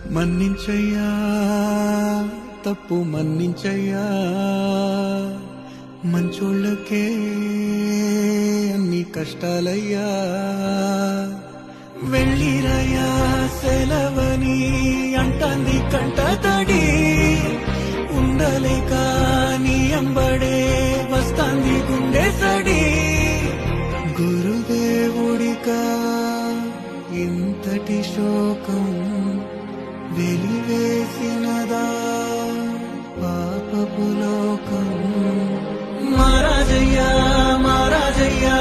మన్నించయ్యా తప్పు మన్నించయ్యా మంచోళ్ళకే అన్ని కష్టాలయ్యా వెళ్ళిరయ్యా సెలవని అంటాంది కంట తడి ఉండలేక నీ అంబడే వస్తాంది గుండె సడి గురుదేవుడికా ఇంతటి శోకం వెలివేసినదా పాపపు లోకం మహారాజయ్యా మహారాజయ్యా